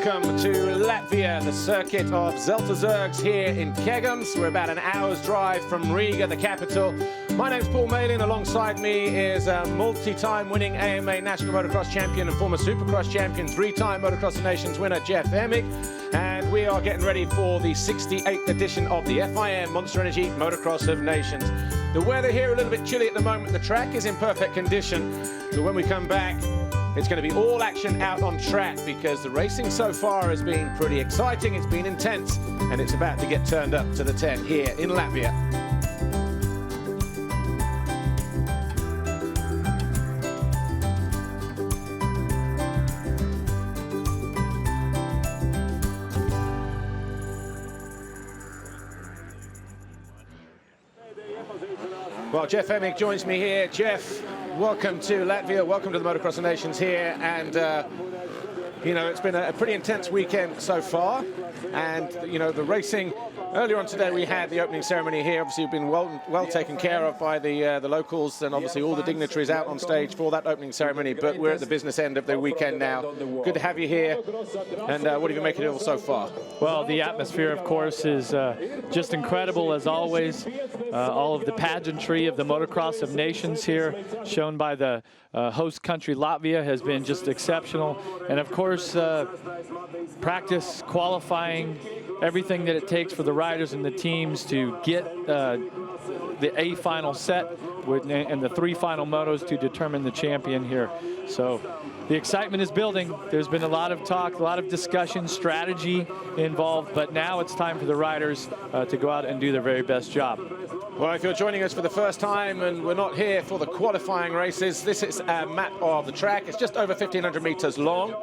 welcome to Latvia, the circuit of Zeltazergs here in Kegums. We're about an hour's drive from Riga, the capital. My name's Paul Malin. Alongside me is a multi-time winning AMA National Motocross Champion and former Supercross Champion, three-time Motocross of Nations winner, Jeff Emig. And we are getting ready for the 68th edition of the FIM Monster Energy Motocross of Nations. The weather here a little bit chilly at the moment. The track is in perfect condition. So when we come back, it's going to be all action out on track because the racing so far has been pretty exciting, it's been intense, and it's about to get turned up to the 10 here in Latvia. Well, Jeff Emig joins me here. Jeff, welcome to Latvia, welcome to the Motocross of Nations here, and you know, it's been a pretty intense weekend so far, and you know, the racing, earlier on today we had the opening ceremony here. Obviously you've been well taken care of by the locals, and obviously all the dignitaries out on stage for that opening ceremony, but we're at the business end of the weekend now. Good to have you here, and what have you made of it all so far? Well, the atmosphere, of course, is just incredible as always. All of the pageantry of the Motocross of Nations here, shown by the host country Latvia, has been just exceptional. And of course, practice, qualifying, everything that it takes for the riders and the teams to get the A final set and the three final motos to determine the champion here. So the excitement is building. There's been a lot of talk, a lot of discussion, strategy involved, but now it's time for the riders to go out and do their very best job. Well, if you're joining us for the first time and we're not here for the qualifying races, this is a map of the track. It's just over 1,500 meters long,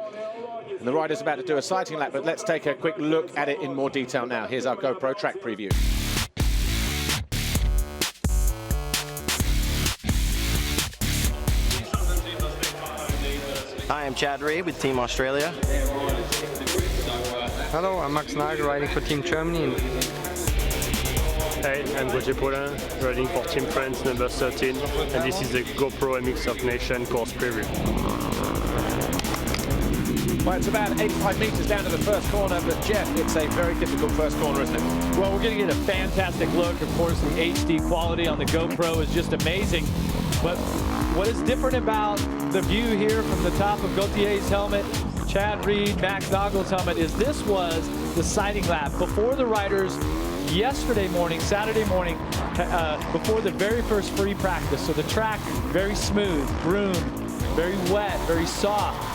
and the rider's about to do a sighting lap, but let's take a quick look at it in more detail now. Here's our GoPro track preview. Hi, I'm Chad Reed with Team Australia. Hello, I'm Max Nagel riding for Team Germany. Hey, I'm Roger Paulin, riding for Team France number 13, and this is the GoPro MX of Nation course preview. Well, it's about 85 meters down to the first corner, but Jeff, it's a very difficult first corner, isn't it? Well, we're going to get a fantastic look. Of course, the HD quality on the GoPro is just amazing. But what is different about the view here from the top of Gautier's helmet, Chad Reed, Max Nagel's helmet, is this was the sighting lap before the riders yesterday morning, Saturday morning, before the very first free practice. So the track, very smooth, groomed, very wet, very soft.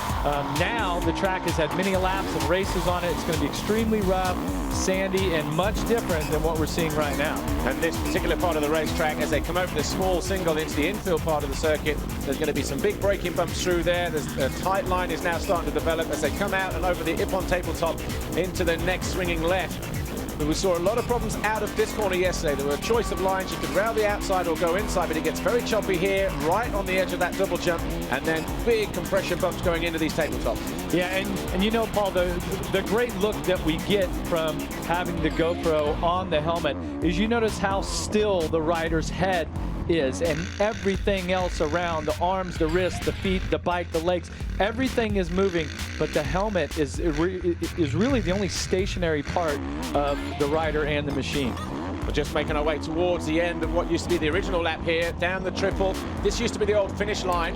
Now the track has had many laps of races on it. It's going to be extremely rough, sandy, and much different than what we're seeing right now. And this particular part of the racetrack, as they come over this small single into the infield part of the circuit, there's going to be some big braking bumps through there. There's a tight line is now starting to develop as they come out and over the Ippon tabletop into the next swinging left. But we saw a lot of problems out of this corner yesterday. There were a choice of lines. You could rail the outside or go inside, but it gets very choppy here, right on the edge of that double jump, and then big compression bumps going into these tabletops. Yeah, and you know, Paul, the great look that we get from having the GoPro on the helmet is you notice how still the rider's head is, and everything else around, the arms, the wrists, the feet, the bike, the legs, everything is moving, but the helmet is really the only stationary part of the rider and the machine. We're just making our way towards the end of what used to be the original lap here, down the triple. This used to be the old finish line.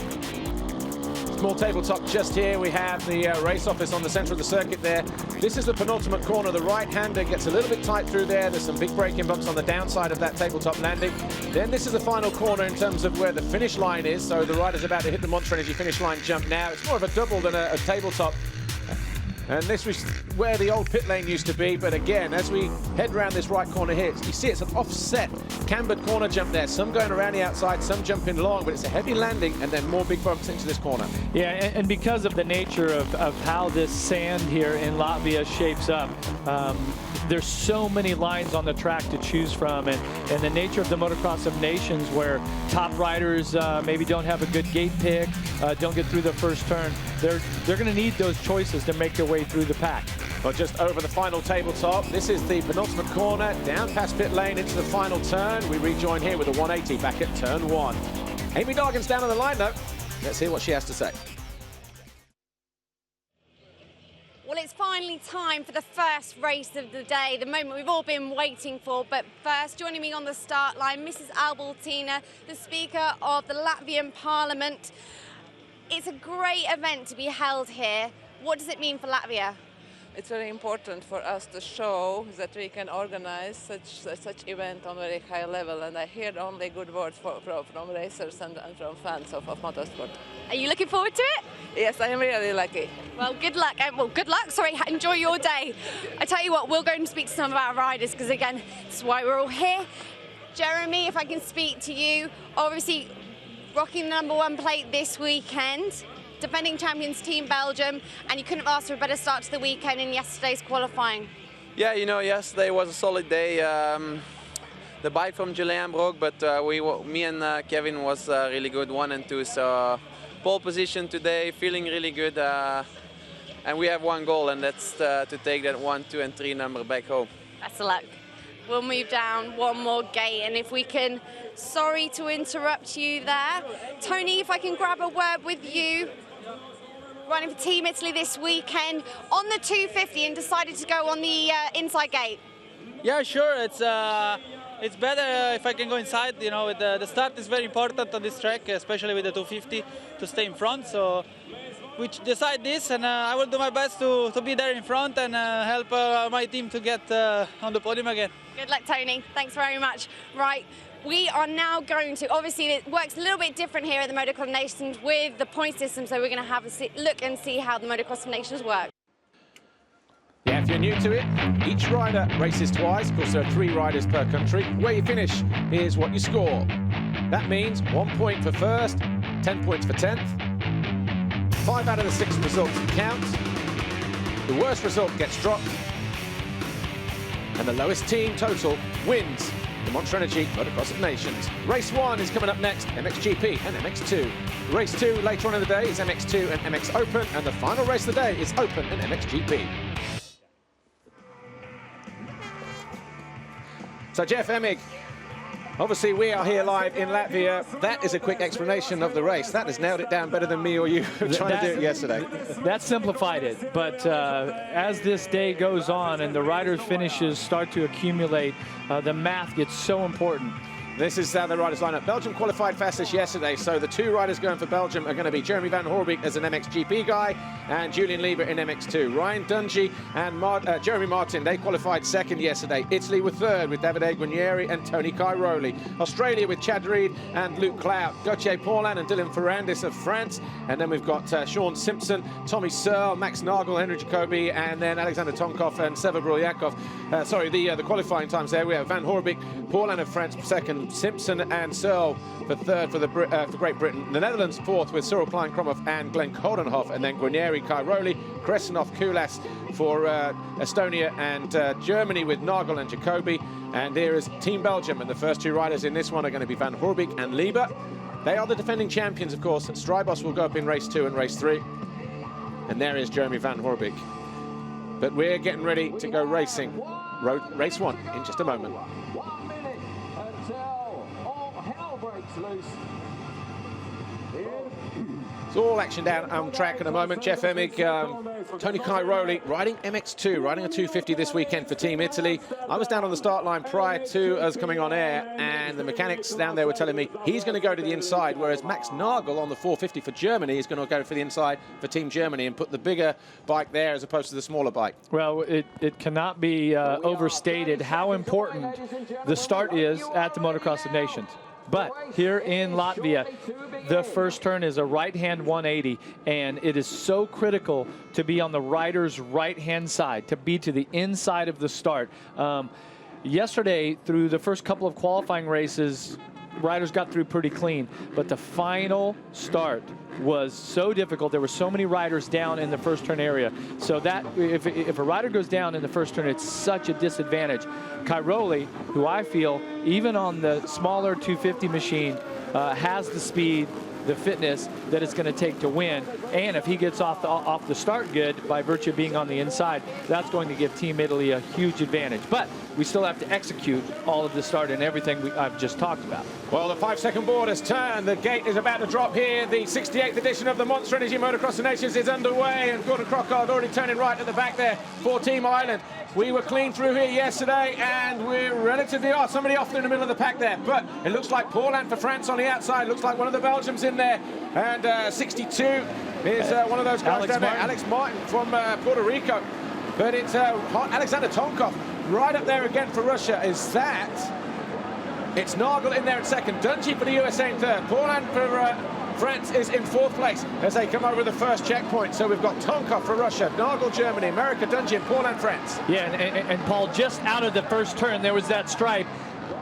Small tabletop just here. We have the race office on the center of the circuit there. This is the penultimate corner. The right-hander gets a little bit tight through there. There's some big braking bumps on the downside of that tabletop landing. Then this is the final corner in terms of where the finish line is. So the rider's about to hit the Monster Energy finish line jump now. It's more of a double than a tabletop. And this was where the old pit lane used to be, but again, as we head around this right corner here, you see it's an offset, cambered corner jump there. Some going around the outside, some jumping long, but it's a heavy landing and then more big bumps into this corner. Yeah, and because of the nature of how this sand here in Latvia shapes up, there's so many lines on the track to choose from, and the nature of the Motocross of Nations where top riders maybe don't have a good gate pick, don't get through the first turn, they're going to need those choices to make their way through the pack. Well, just over the final tabletop, this is the penultimate corner, down past pit lane into the final turn. We rejoin here with a 180 back at turn 1. Amy Dargan's down on the line though. Let's hear what she has to say. Well, it's finally time for the first race of the day, the moment we've all been waiting for. But first, joining me on the start line, Mrs. Albertina, the Speaker of the Latvian Parliament. It's a great event to be held here. What does it mean for Latvia? It's very important for us to show that we can organize such event on a very high level, and I hear only good words from racers and from fans of motorsport. Are you looking forward to it? Yes, I am really lucky. Well, good luck. Good luck. Sorry, enjoy your day. I tell you what, we'll go and speak to some of our riders because, again, that's why we're all here. Jeremy, if I can speak to you, obviously rocking the #1 plate this weekend. Defending champions Team Belgium, and you couldn't have asked for a better start to the weekend in yesterday's qualifying. Yeah, you know, yesterday was a solid day. The bike from Julian broke, but me and Kevin was really good, 1 and 2. So pole position today, feeling really good. And we have one goal, and that's to take that 1, 2, and 3 number back home. Best of luck. We'll move down one more gate, and if we can, sorry to interrupt you there. Tony, if I can grab a word with you. Running for Team Italy this weekend on the 250 and decided to go on the inside gate. Yeah, sure. It's better if I can go inside. You know, the start is very important on this track, especially with the 250, to stay in front. So we decide this, and I will do my best to be there in front and help my team to get on the podium again. Good luck, Tony. Thanks very much. Right. We are now going to, obviously it works a little bit different here at the Motocross of Nations with the point system, so we're going to have a look and see how the Motocross of Nations work. Yeah, if you're new to it, each rider races twice. Of course, there are 3 riders per country. Where you finish is what you score. That means 1 point for first, 10 points for 10th. 5 out of the 6 results count. The worst result gets dropped. And the lowest team total wins the Monster Energy Motocross of Nations. Race 1 is coming up next, MXGP and MX2. Race 2 later on in the day is MX2 and MX Open, and the final race of the day is Open and MXGP. So Jeff Emig, obviously we are here live in Latvia. That is a quick explanation of the race. That has nailed it down better than me or you trying to do it yesterday. That simplified it, but as this day goes on and the riders' finishes start to accumulate, the math gets so important. This is how the riders line up. Belgium qualified fastest yesterday, so the 2 riders going for Belgium are going to be Jeremy Van Hoorbeek as an MXGP guy and Julian Lieber in MX2. Ryan Dungey and Jeremy Martin, they qualified second yesterday. Italy were third with Davide Guarnieri and Tony Cairoli. Australia with Chad Reed and Luke Clout. Gauthier Paulin and Dylan Ferrandis of France. And then we've got Sean Simpson, Tommy Searle, Max Nagel, Henry Jacobi, and then Alexander Tonkov and Seva Brulyakov. The qualifying times there. We have Van Hoorbeek, Paulin of France second, Simpson and Searle for third for Great Britain. The Netherlands fourth with Cyril Klein-Kromhoff and Glenn Koldenhoff, and then Guarnieri, Cairoli, Kresenov, Kulas for Estonia, and Germany with Nagel and Jacobi. And here is Team Belgium, and the first 2 riders in this one are going to be Van Hoorbeek and Lieber. They are the defending champions, of course. Strybos will go up in race 2 and race 3. And there is Jeremy Van Hoorbeek. But we're getting ready to go racing. Race 1 in just a moment. It's all action down on track at the moment. Jeff Emig, Tony Cairoli riding MX2, riding a 250 this weekend for Team Italy. I was down on the start line prior to us coming on air, and the mechanics down there were telling me he's going to go to the inside, whereas Max Nagel on the 450 for Germany is going to go for the inside for Team Germany and put the bigger bike there as opposed to the smaller bike. Well, it cannot be overstated how important the start is at the Motocross of Nations. But here in Latvia, the first turn is a right-hand 180, and it is so critical to be on the rider's right-hand side, to be to the inside of the start. Yesterday, through the first couple of qualifying races, riders got through pretty clean, but the final start was so difficult. There were so many riders down in the first turn area. So that if a rider goes down in the first turn, it's such a disadvantage. Cairoli, who I feel, even on the smaller 250 machine, has the speed the fitness that it's going to take to win. And if he gets off the start good by virtue of being on the inside, that's going to give Team Italy a huge advantage. But we still have to execute all of the start and everything I've just talked about. Well, the 5-second board has turned. The gate is about to drop here. The 68th edition of the Monster Energy Motocross of Nations is underway, and Gordon Crockard already turning right at the back there for Team Ireland. We were clean through here yesterday, and we're relatively somebody off in the middle of the pack there. But it looks like Paulin for France on the outside. Looks like one of the Belgians in there. And 62 is one of those guys down there, Alex Martin from Puerto Rico. But it's Alexander Tonkov right up there again for Russia. Is that? It's Nagel in there in second. Dungey for the USA in third. Paulin for France is in fourth place as they come over the first checkpoint. So we've got Tonkov for Russia, Nagel Germany, America Dungey, and Paulin France. Yeah, and Paul, just out of the first turn, there was that stripe.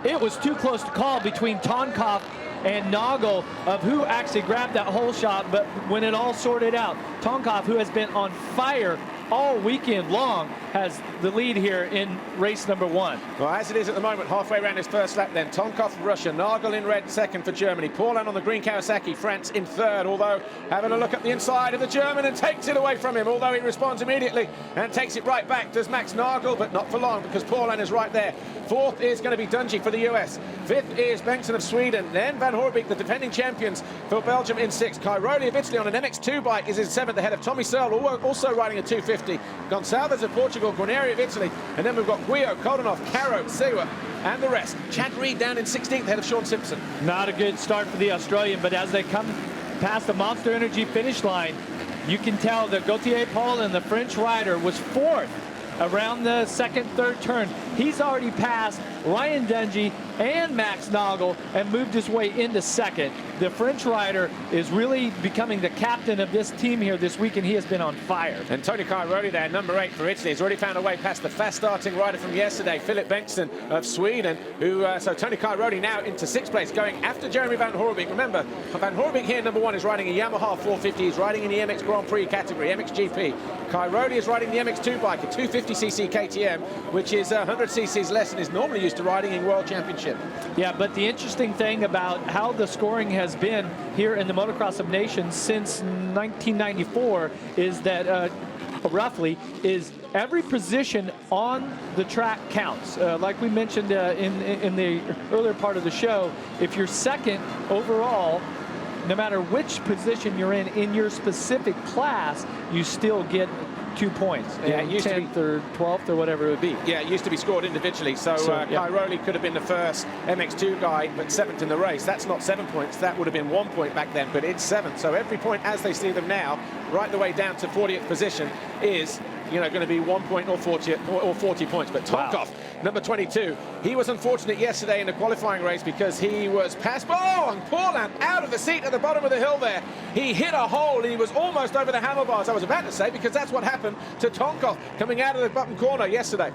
It was too close to call between Tonkov and Nagel of who actually grabbed that hole shot, but when it all sorted out, Tonkov, who has been on fire all weekend long, has the lead here in race number 1. Well, as it is at the moment, halfway around his first lap then, Tonkov for Russia, Nagel in red second for Germany, Paulin on the green Kawasaki, France in third, although having a look at the inside of the German and takes it away from him, although he responds immediately and takes it right back. Does Max Nagel, but not for long because Paulin is right there. Fourth is going to be Dungey for the US. Fifth is Bengtsson of Sweden. Then Van Hoorbeek, the defending champions for Belgium in sixth. Cairoli of Italy on an MX2 bike is in seventh ahead of Tommy Searle, also riding a 250. Gonçalves of Portugal, Guarneri of Italy. And then we've got Guillot, Kodanov, Caro, Sewa, and the rest. Chad Reed down in 16th ahead of Sean Simpson. Not a good start for the Australian, but as they come past the Monster Energy finish line, you can tell that Gauthier Paulin, the French rider, was fourth around the second, third turn. He's already passed Ryan Dungey and Max Nagel and moved his way into second. The French rider is really becoming the captain of this team here this week, and he has been on fire. And Tony Cairoli there, number 8 for Italy, has already found a way past the fast-starting rider from yesterday, Philip Bengtsson of Sweden, who, so Tony Cairoli now into 6th place, going after Jeremy Van Hoorbeek. Remember, Van Hoorbeek here, number 1, is riding a Yamaha 450. He's riding in the MX Grand Prix category, MXGP. Cairoli is riding the MX2 bike, a 250cc KTM, which is 100 cc's less than is normally used to riding in World Championship. Yeah, but the interesting thing about how the scoring has been here in the Motocross of Nations since 1994 is that roughly is every position on the track counts. Like we mentioned in the earlier part of the show, if you're second overall, no matter which position you're in your specific class, you still get 2 points. Yeah, it used 10th or 12th or whatever it would be. Yeah, it used to be scored individually. So Cairoli could have been the first MX2 guy, but 7th in the race. That's not 7 points. That would have been 1 point back then, but it's 7. So every point as they see them now, right the way down to 40th position, is going to be 1 point or 40 points. But Tonkov, number 22, he was unfortunate yesterday in the qualifying race because he was passed. Oh, and Paulin out of the seat at the bottom of the hill there. He hit a hole and he was almost over the handlebars, I was about to say, because that's what happened to Tonkov coming out of the bottom corner yesterday.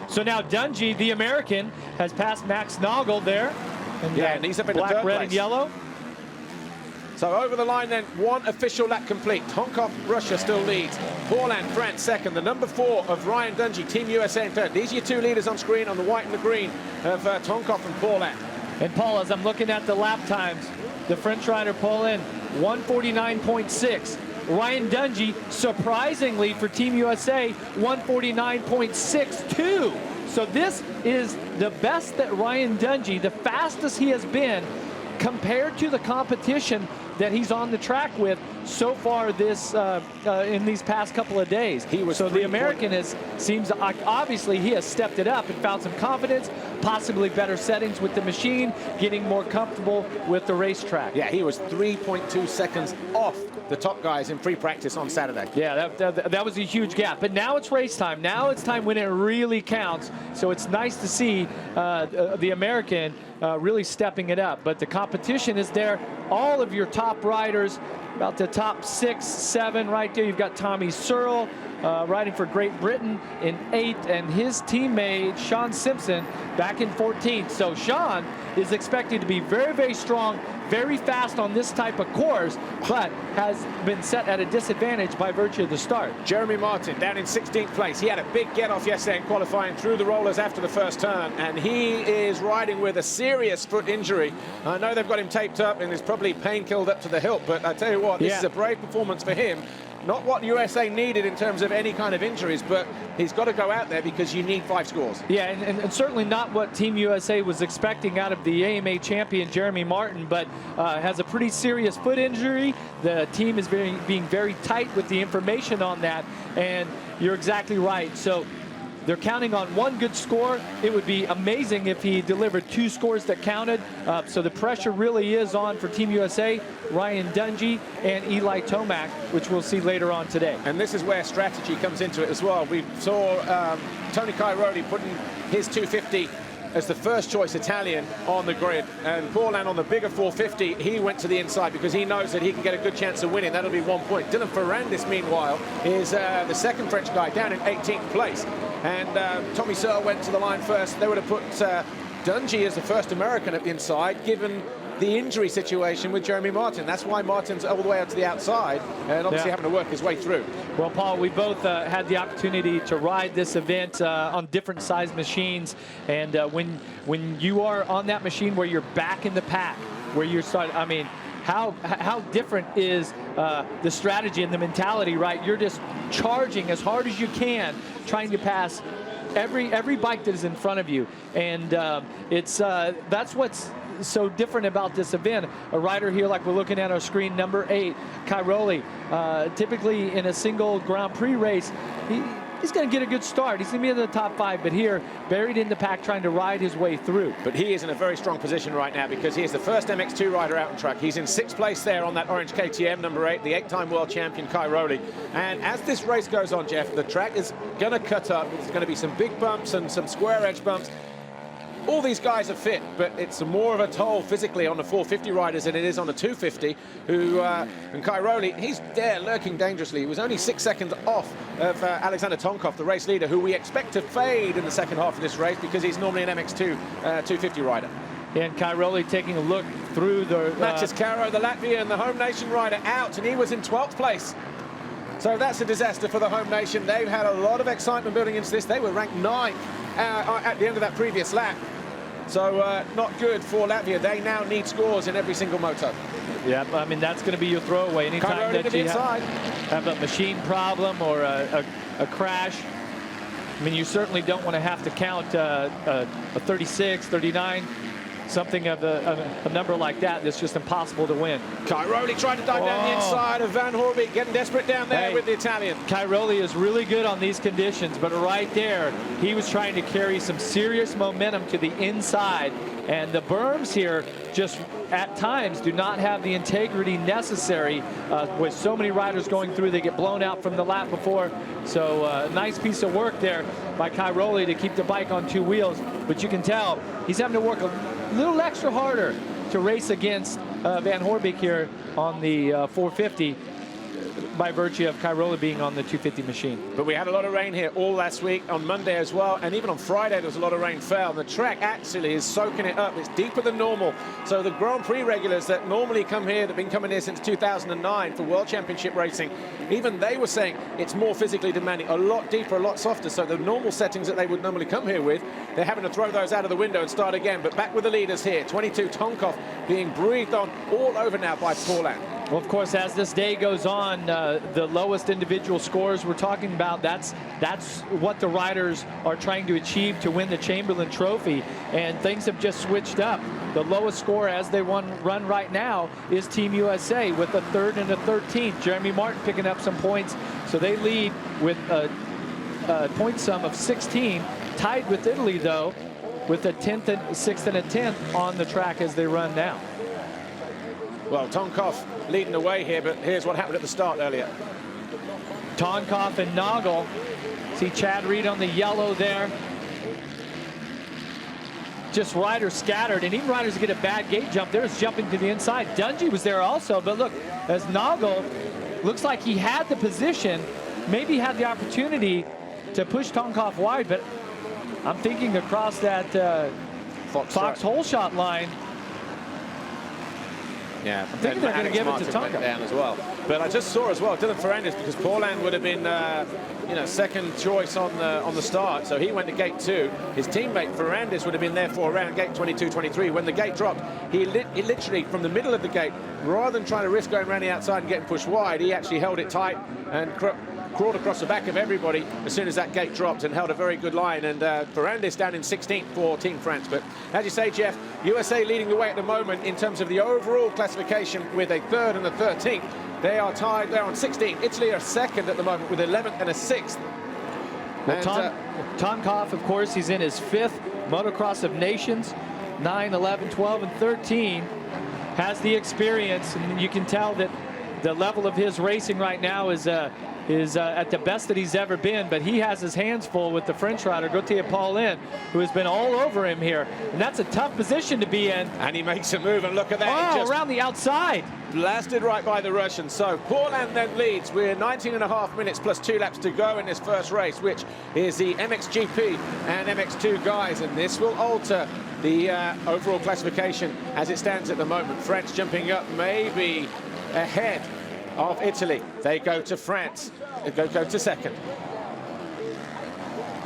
So now Dungey, the American, has passed Max Nagel there. And he's up in black, the third red, place. and yellow. So over the line then, 1 official lap complete. Tonkov, Russia still leads. Paulin, France second. The number 4 of Ryan Dungey, Team USA in third. These are your 2 leaders on screen on the white and the green of Tonkov and Paulin. And Paul, as I'm looking at the lap times, the French rider Paulin, 149.6. Ryan Dungey, surprisingly for Team USA, 149.62. So this is the best that Ryan Dungey, the fastest he has been compared to the competition that he's on the track with so far this in these past couple of days. So the American seems like obviously he has stepped it up and found some confidence, possibly better settings with the machine, getting more comfortable with the racetrack. Yeah, he was 3.2 seconds off the top guys in free practice on Saturday. Yeah, that was a huge gap. But now it's race time. Now it's time when it really counts. So it's nice to see the American really stepping it up. But the competition is there. All of your top riders, about the top 6, 7 right there. You've got Tommy Searle riding for Great Britain in 8th, and his teammate Sean Simpson back in 14th. So Sean is expected to be very, very strong very fast on this type of course, but has been set at a disadvantage by virtue of the start. Jeremy Martin down in 16th place. He had a big get-off yesterday in qualifying through the rollers after the first turn, and he is riding with a serious foot injury. I know they've got him taped up and is probably pain-killed up to the hilt, but I tell you what, this is a brave performance for him. Not what USA needed in terms of any kind of injuries, but he's got to go out there because you need 5 scores. Yeah, and certainly not what Team USA was expecting out of the AMA champion, Jeremy Martin, but has a pretty serious foot injury. The team is being very tight with the information on that, and you're exactly right. So they're counting on 1 good score. It would be amazing if he delivered 2 scores that counted. So the pressure really is on for Team USA, Ryan Dungey and Eli Tomac, which we'll see later on today. And this is where strategy comes into it as well. We saw Tony Cairoli putting his 250 as the first choice Italian on the grid, and Paulin on the bigger 450, he went to the inside because he knows that he can get a good chance of winning. That'll be 1 point. Dylan Ferrandis, meanwhile, is the second French guy down in 18th place, and Tommy Searle went to the line first. They would have put Dungey as the first American at the inside, given the injury situation with Jeremy Martin. That's why Martin's all the way out to the outside and obviously having to work his way through. Well, Paul, we both had the opportunity to ride this event on different size machines, and when you are on that machine where you're back in the pack, where you're starting, I mean, how different is the strategy and the mentality, right? You're just charging as hard as you can, trying to pass every bike that is in front of you, and that's what's so different about this event. A rider here, like we're looking at our screen, number 8, Cairoli, typically in a single Grand Prix race, he's going to get a good start. He's going to be in the top 5, but here, buried in the pack, trying to ride his way through. But he is in a very strong position right now because he is the first MX2 rider out on track. He's in 6th place there on that orange KTM, number 8, the 8-time world champion Cairoli. And as this race goes on, Jeff, the track is going to cut up. There's going to be some big bumps and some square edge bumps. All these guys are fit, but it's more of a toll physically on the 450 riders than it is on the 250, and Cairoli, he's there lurking dangerously. He was only 6 seconds off of Alexander Tonkov, the race leader, who we expect to fade in the second half of this race because he's normally an MX2 250 rider. And Cairoli taking a look through the... Matches Caro, the Latvian, the home nation rider, out, and he was in 12th place. So that's a disaster for the home nation. They've had a lot of excitement building into this. They were ranked 9th at the end of that previous lap. So not good for Latvia. They now need scores in every single moto. Yeah, I mean, that's going to be your throwaway. Anytime that you have a machine problem or a crash, I mean, you certainly don't want to have to count a 36, 39, something of a number like that that's just impossible to win. Cairoli trying to dive down the inside of Van Hoorbeek, getting desperate down there with the Italian. Cairoli is really good on these conditions, but right there, he was trying to carry some serious momentum to the inside, and the berms here just at times do not have the integrity necessary with so many riders going through. They get blown out from the lap before. So nice piece of work there by Cairoli to keep the bike on 2 wheels, but you can tell he's having to work a little extra harder to race against Van Hoorbeek here on the 450 by virtue of Cairoli being on the 250 machine. But we had a lot of rain here all last week, on Monday as well, and even on Friday there was a lot of rain fell. The track actually is soaking it up. It's deeper than normal. So the Grand Prix regulars that normally come here, that have been coming here since 2009 for World Championship racing, even they were saying it's more physically demanding, a lot deeper, a lot softer. So the normal settings that they would normally come here with, they're having to throw those out of the window and start again. But back with the leaders here, 22 Tonkov being breathed on all over now by Paulin. Well, of course, as this day goes on, the lowest individual scores we're talking about, that's what the riders are trying to achieve to win the Chamberlain Trophy, and things have just switched up. The lowest score as they run right now is Team USA with a 3rd and a 13th. Jeremy Martin picking up some points, so they lead with a point sum of 16, tied with Italy, though, with a 10th and 6th and a 10th on the track as they run now. Well, Tonkov leading the way here, but here's what happened at the start earlier. Tonkov and Nagel. See Chad Reed on the yellow there. Just riders scattered, and even riders get a bad gate jump. They're just jumping to the inside. Dungey was there also, but look, as Nagel looks like he had the position, maybe had the opportunity to push Tonkov wide, but I'm thinking across that Fox hole shot line, Yeah, I'm thinking they're going to give it to Tonka down as well. But I just saw as well Dylan Ferrandis, because Paulin would have been second choice on the start, so he went to gate 2. His teammate Ferrandis would have been there for around gate 22-23. When the gate dropped, he literally from the middle of the gate, rather than trying to risk going around the outside and getting pushed wide, he actually held it tight and crawled across the back of everybody as soon as that gate dropped and held a very good line. And Ferrandis down in 16th for Team France. But as you say, Jeff, USA leading the way at the moment in terms of the overall classification with a 3rd and a 13th. They are tied. They're on 16. Italy are 2nd at the moment with 11th and a 6th. Well, Tonkov, of course, he's in his 5th Motocross of Nations. 9, 11, 12, and 13. Has the experience, and you can tell that the level of his racing right now is at the best that he's ever been, but he has his hands full with the French rider, Gauthier Paulin, who has been all over him here. And that's a tough position to be in. And he makes a move, and look at that. Oh, just around the outside. Blasted right by the Russian. So Paulin then leads. We're 19.5 minutes plus 2 laps to go in this first race, which is the MXGP and MX2 guys. And this will alter the overall classification as it stands at the moment. France jumping up maybe ahead of Italy. They go to France. They go to 2nd.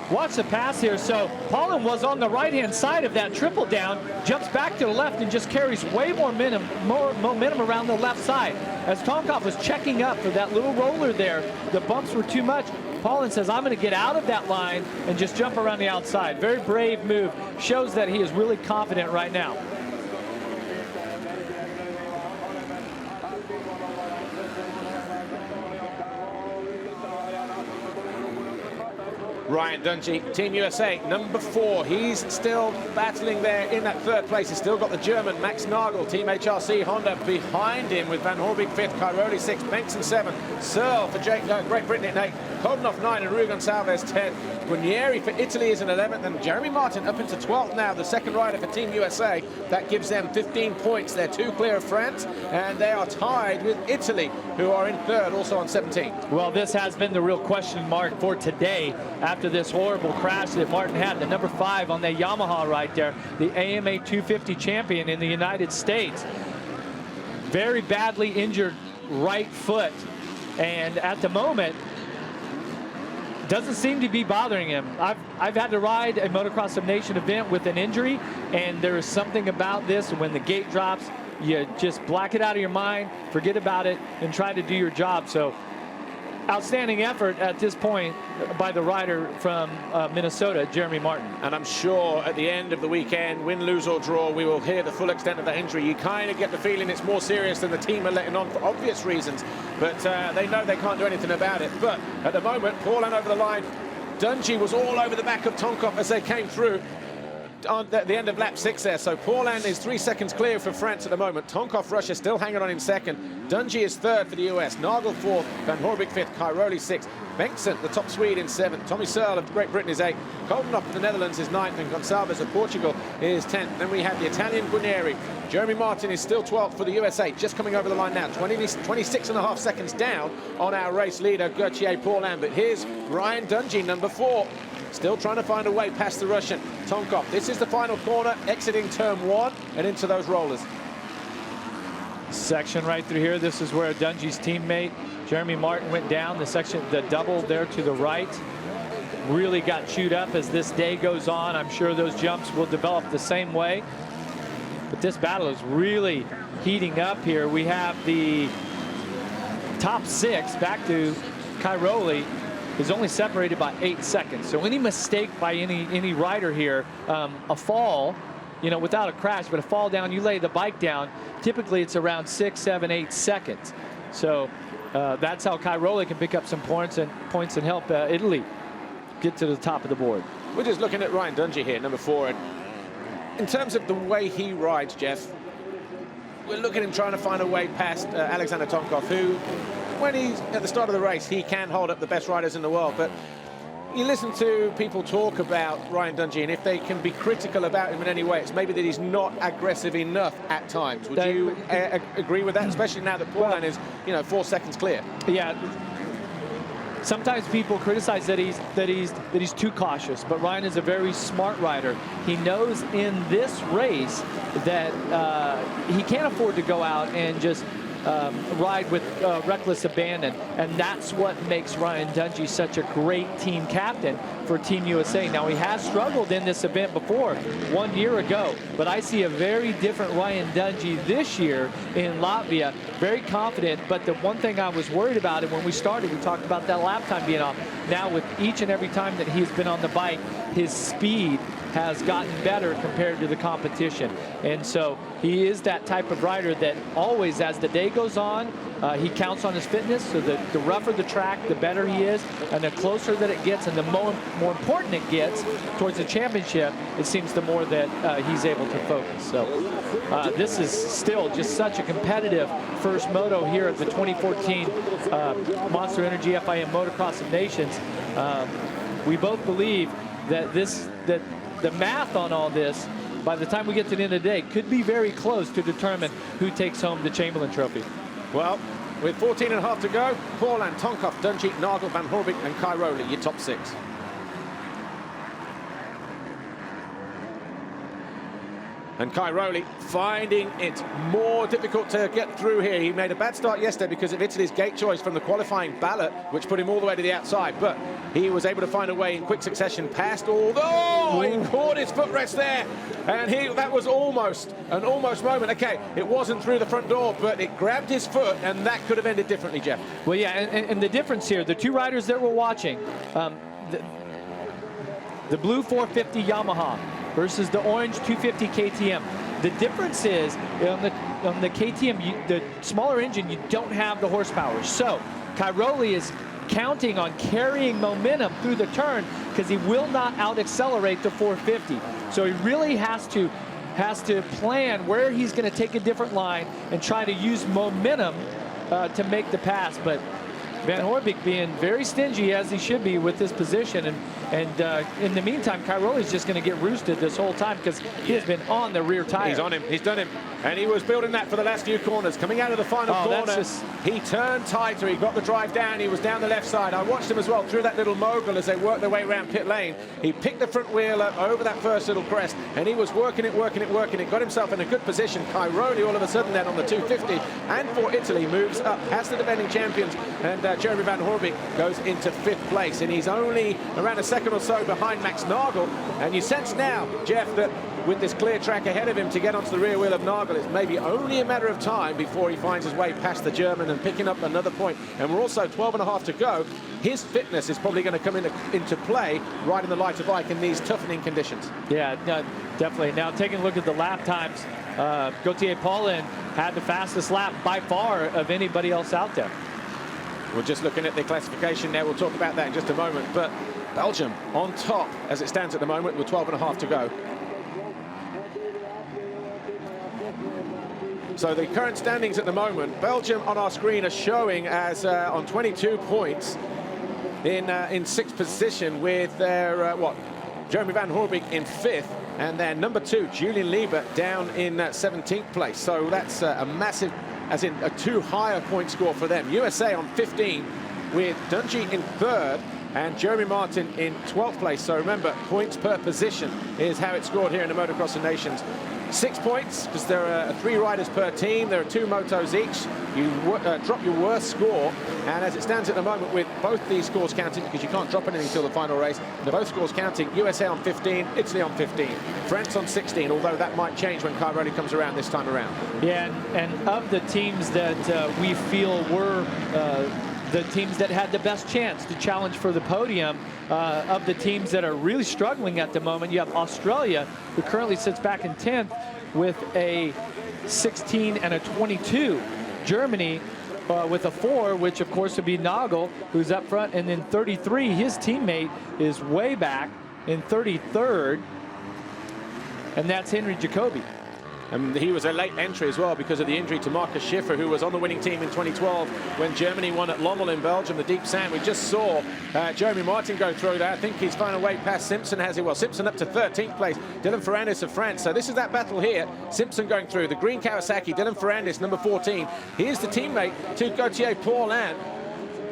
Watch the pass here. So Paulin was on the right-hand side of that triple down, jumps back to the left and just carries way more momentum around the left side. As Tonkov was checking up for that little roller there, the bumps were too much. Paulin says, I'm going to get out of that line and just jump around the outside. Very brave move. Shows that he is really confident right now. Ryan Dungey, Team USA, number 4. He's still battling there in that 3rd place. He's still got the German Max Nagel, Team HRC Honda behind him with Van Horbig 5th, Cairoli 6th, Bengtson 7th, Searle for Great Britain at 8th, Kodnov 9, and Ruben Salves 10th. Guarnieri for Italy is in 11th, and Jeremy Martin up into 12th now, the 2nd rider for Team USA. That gives them 15 points. They're 2 clear of France, and they are tied with Italy, who are in 3rd, also on 17. Well, this has been the real question mark for today after this horrible crash that Martin had, the number 5 on that Yamaha right there, the AMA 250 champion in the United States. Very badly injured right foot, and at the moment doesn't seem to be bothering him. I've had to ride a Motocross of Nation event with an injury, and there is something about this. When the gate drops, you just black it out of your mind, forget about it, and try to do your job. So outstanding effort at this point by the rider from Minnesota, Jeremy Martin. And I'm sure at the end of the weekend, win, lose or draw, we will hear the full extent of that injury. You kind of get the feeling it's more serious than the team are letting on for obvious reasons, but they know they can't do anything about it. But at the moment, Paulin over the line. Dungey was all over the back of Tonkov as they came through on the end of lap 6 there. So Paulin is 3 seconds clear for France at the moment. Tonkov, Russia, still hanging on in 2nd. Dungey is 3rd for the US. Nagel 4th. Van Horbig 5th. Cairoli 6th. Bengtson, the top Swede, in 7th. Tommy Searle of Great Britain is 8th. Kodnov of the Netherlands is 9th. And Gonçalves of Portugal is 10th. Then we have the Italian Guarnieri. Jeremy Martin is still 12th for the USA. Just coming over the line now. 26.5 seconds down on our race leader, Gauthier Paulin. But here's Ryan Dungey, number 4. Still trying to find a way past the Russian Tonkov. This is the final corner, exiting turn 1 and into those rollers. Section right through here. This is where Dungey's teammate Jeremy Martin went down. The section, the double there to the right, really got chewed up as this day goes on. I'm sure those jumps will develop the same way. But this battle is really heating up here. We have the top 6 back to Cairoli is only separated by 8 seconds. So any mistake by any rider here, a fall, you know, without a crash, but a fall down, you lay the bike down, typically it's around 6, 7, 8 seconds. So that's how Cairoli can pick up some points and help Italy get to the top of the board. We're just looking at Ryan Dungey here, number 4. And in terms of the way he rides, Jeff, we're looking at him trying to find a way past Alexander Tonkov, who, when he's at the start of the race, he can hold up the best riders in the world. But you listen to people talk about Ryan Dungey, and if they can be critical about him in any way, it's maybe that he's not aggressive enough at times. Would you agree with that, especially now that Paulin is, 4 seconds clear? Yeah. sometimes people criticize that he's too cautious, but Ryan is a very smart rider. He knows in this race that he can't afford to go out and just ride with reckless abandon, and that's what makes Ryan Dungey such a great team captain for Team USA. Now, he has struggled in this event before, 1 year ago, but I see a very different Ryan Dungey this year in Latvia, very confident. But the one thing I was worried about, and when we started, we talked about that lap time being off. Now, with each and every time that he's been on the bike, his speed has gotten better compared to the competition. And so he is that type of rider that always, as the day goes on, he counts on his fitness. So the rougher the track, the better he is. And the closer that it gets and the more important it gets towards the championship, it seems the more that he's able to focus. So this is still just such a competitive first moto here at the 2014 Monster Energy FIM Motocross of Nations. We both believe that the math on all this, by the time we get to the end of the day, could be very close to determine who takes home the Chamberlain Trophy. Well, with 14.5 to go, Paul and Tonkov, Dungey, Nagel, Van Horbik and Cairoli, your top 6. And Cairoli finding it more difficult to get through here. He made a bad start yesterday because of Italy's gate choice from the qualifying ballot, which put him all the way to the outside. But he was able to find a way in quick succession past all the... Oh, he caught his footrest there. And that was almost an almost moment. Okay, it wasn't through the front door, but it grabbed his foot, and that could have ended differently, Jeff. Well, yeah, and the difference here, the two riders that we're watching, the blue 450 Yamaha versus the orange 250 KTM. The difference is on the KTM, the smaller engine, you don't have the horsepower. So Cairoli is counting on carrying momentum through the turn because he will not out-accelerate the 450. So he really has to plan where he's going to take a different line and try to use momentum to make the pass. But Van Horbik being very stingy, as he should be, with this position. And in the meantime, Cairoli's just going to get roosted this whole time because he has been on the rear tire. He's on him. He's done him. And he was building that for the last few corners. Coming out of the final corner, he turned tighter. He got the drive down. He was down the left side. I watched him as well through that little mogul as they worked their way around pit lane. He picked the front wheel up over that first little crest, and he was working it. Got himself in a good position. Cairoli all of a sudden then on the 250 and for Italy moves up past the defending champions, and Jeremy Van Horbik goes into 5th place, and he's only around a second or so behind Max Nagel. And you sense now, Jeff, that with this clear track ahead of him to get onto the rear wheel of Nagel, it's maybe only a matter of time before he finds his way past the German and picking up another point. And we're also 12.5 to go. His fitness is probably going to come into play right in the lighter bike in these toughening conditions. Yeah, no, definitely. Now, taking a look at the lap times, Gauthier Paulin had the fastest lap by far of anybody else out there. We're just looking at the classification now. We'll talk about that in just a moment. But Belgium on top as it stands at the moment with 12.5 to go. So the current standings at the moment, Belgium on our screen are showing as on 22 points in 6th position with their, Jeremy Van Horbik in 5th, and then number 2, Julian Liebert, down in 17th place. So that's a massive, as in a 2 higher point score for them. USA on 15 with Dungey in 3rd and Jeremy Martin in 12th place. So remember, points per position is how it's scored here in the Motocross of Nations. 6 points, because there are 3 riders per team. There are 2 motos each. You drop your worst score, and as it stands at the moment with both these scores counting, because you can't drop anything until the final race, they're both scores counting. USA on 15, Italy on 15, France on 16, although that might change when Cairoli comes around this time around. Yeah, and of the teams that we feel were the teams that had the best chance to challenge for the podium, of the teams that are really struggling at the moment, you have Australia, who currently sits back in 10th with a 16 and a 22. Germany with a 4, which of course would be Nagel, who's up front, and then 33, his teammate is way back in 33rd, and that's Henry Jacobi. And he was a late entry as well because of the injury to Marcus Schiffer, who was on the winning team in 2012 when Germany won at Lommel in Belgium, the deep sand. We just saw Jeremy Martin go through there. I think he's found a way past Simpson, has he? Well, Simpson up to 13th place. Dylan Ferrandis of France. So this is that battle here. Simpson going through. The green Kawasaki, Dylan Ferrandis, number 14. He is the teammate to Gauthier Paulin.